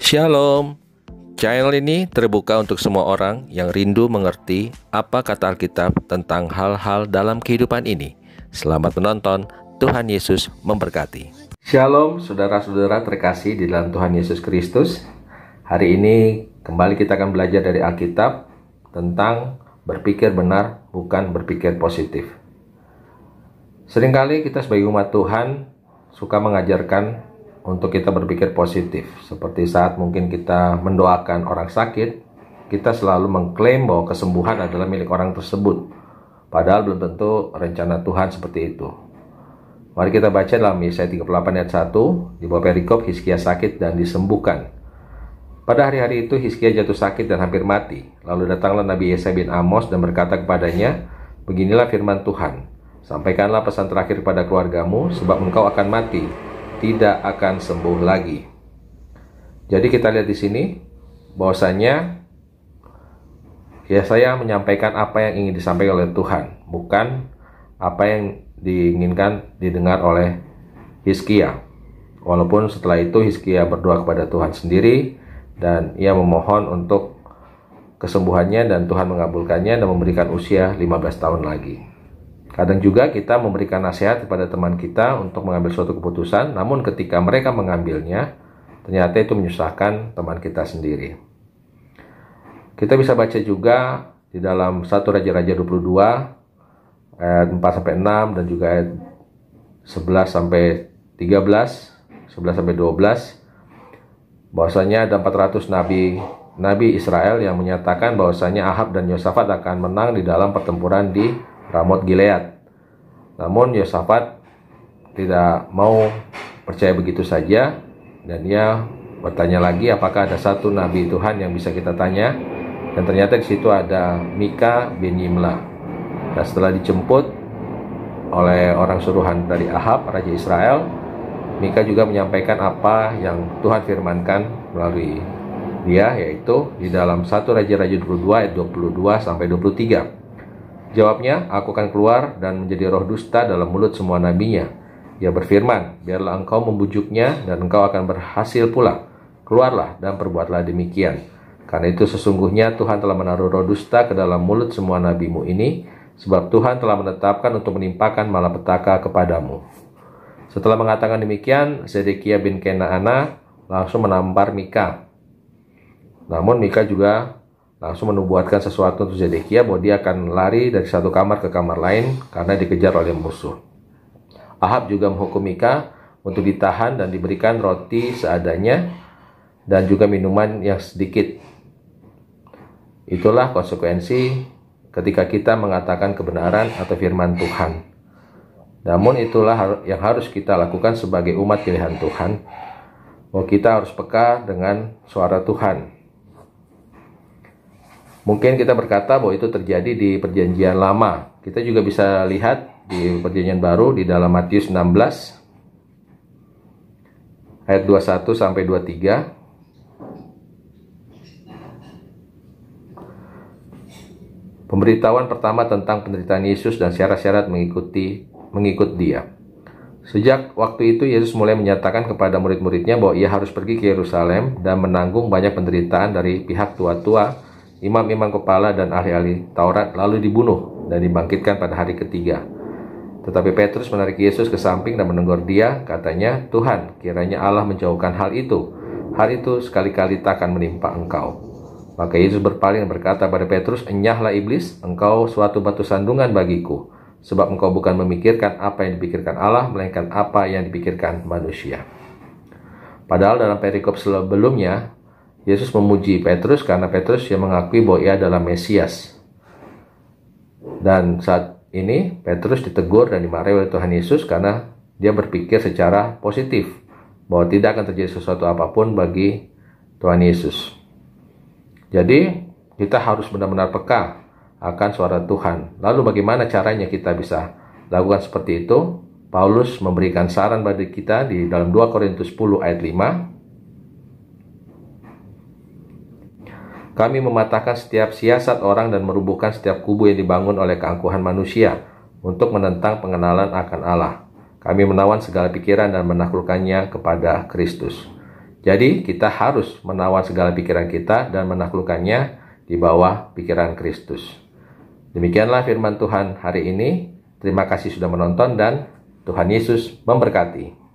Shalom. Channel ini terbuka untuk semua orang yang rindu mengerti apa kata Alkitab tentang hal-hal dalam kehidupan ini. Selamat menonton, Tuhan Yesus memberkati. Shalom saudara-saudara terkasih di dalam Tuhan Yesus Kristus. Hari ini kembali kita akan belajar dari Alkitab tentang berpikir benar, bukan berpikir positif. Seringkali kita sebagai umat Tuhan suka mengajarkan untuk kita berpikir positif. Seperti saat mungkin kita mendoakan orang sakit, kita selalu mengklaim bahwa kesembuhan adalah milik orang tersebut. Padahal belum tentu rencana Tuhan seperti itu. Mari kita baca dalam Yesaya 38 ayat 1, di bawah perikop Hizkia sakit dan disembuhkan. Pada hari-hari itu Hizkia jatuh sakit dan hampir mati. Lalu datanglah Nabi Yesaya bin Amos dan berkata kepadanya, "Beginilah firman Tuhan, sampaikanlah pesan terakhir kepada keluargamu, sebab engkau akan mati, tidak akan sembuh lagi." Jadi kita lihat di sini bahwasanya Yesaya menyampaikan apa yang ingin disampaikan oleh Tuhan, bukan apa yang diinginkan didengar oleh Hizkia. Walaupun setelah itu Hizkia berdoa kepada Tuhan sendiri dan ia memohon untuk kesembuhannya dan Tuhan mengabulkannya dan memberikan usia 15 tahun lagi. Kadang juga kita memberikan nasihat kepada teman kita untuk mengambil suatu keputusan, namun ketika mereka mengambilnya, ternyata itu menyusahkan teman kita sendiri. Kita bisa baca juga di dalam 1 Raja-Raja 22, ayat 4-6, dan juga ayat 11-13, 11-12, bahwasanya ada 400 nabi Israel yang menyatakan bahwasanya Ahab dan Yosafat akan menang di dalam pertempuran di Ramot Gilead. Namun Yosafat tidak mau percaya begitu saja dan dia bertanya lagi apakah ada satu nabi Tuhan yang bisa kita tanya, dan ternyata di situ ada Mika bin Yimla. Dan setelah dijemput oleh orang suruhan dari Ahab, raja Israel, Mika juga menyampaikan apa yang Tuhan firmankan melalui dia, yaitu di dalam 1 Raja-Raja 22 ayat 22-23. Jawabnya, "Aku akan keluar dan menjadi roh dusta dalam mulut semua nabinya. Ia berfirman, biarlah engkau membujuknya dan engkau akan berhasil pula. Keluarlah dan perbuatlah demikian. Karena itu sesungguhnya Tuhan telah menaruh roh dusta ke dalam mulut semua nabimu ini, sebab Tuhan telah menetapkan untuk menimpakan malapetaka kepadamu." Setelah mengatakan demikian, Zedekia bin Kenaana langsung menampar Mika. Namun Mika juga langsung menubuatkan sesuatu untuk Zedekia bahwa dia akan lari dari satu kamar ke kamar lain karena dikejar oleh musuh. Ahab juga menghukum Mika untuk ditahan dan diberikan roti seadanya dan juga minuman yang sedikit. Itulah konsekuensi ketika kita mengatakan kebenaran atau firman Tuhan. Namun itulah yang harus kita lakukan sebagai umat pilihan Tuhan, bahwa kita harus peka dengan suara Tuhan. Mungkin kita berkata bahwa itu terjadi di perjanjian lama. Kita juga bisa lihat di perjanjian baru di dalam Matius 16 ayat 21-23. Pemberitahuan pertama tentang penderitaan Yesus dan syarat-syarat mengikut dia. Sejak waktu itu Yesus mulai menyatakan kepada murid-muridnya bahwa ia harus pergi ke Yerusalem dan menanggung banyak penderitaan dari pihak tua-tua, imam-imam kepala dan ahli-ahli Taurat, lalu dibunuh dan dibangkitkan pada hari ketiga. Tetapi Petrus menarik Yesus ke samping dan menegur dia, katanya, "Tuhan, kiranya Allah menjauhkan hal itu. Hal itu sekali-kali tak akan menimpa engkau." Maka Yesus berpaling dan berkata pada Petrus, "Enyahlah iblis, engkau suatu batu sandungan bagiku, sebab engkau bukan memikirkan apa yang dipikirkan Allah, melainkan apa yang dipikirkan manusia." Padahal dalam perikop sebelumnya, Yesus memuji Petrus karena Petrus yang mengakui bahwa ia adalah Mesias. Dan saat ini Petrus ditegur dan dimarahi oleh Tuhan Yesus karena dia berpikir secara positif bahwa tidak akan terjadi sesuatu apapun bagi Tuhan Yesus. Jadi kita harus benar-benar peka akan suara Tuhan. Lalu bagaimana caranya kita bisa lakukan seperti itu? Paulus memberikan saran bagi kita di dalam 2 Korintus 10 ayat 5. "Kami mematahkan setiap siasat orang dan merubuhkan setiap kubu yang dibangun oleh keangkuhan manusia untuk menentang pengenalan akan Allah. Kami menawan segala pikiran dan menaklukkannya kepada Kristus." Jadi kita harus menawan segala pikiran kita dan menaklukkannya di bawah pikiran Kristus. Demikianlah firman Tuhan hari ini. Terima kasih sudah menonton dan Tuhan Yesus memberkati.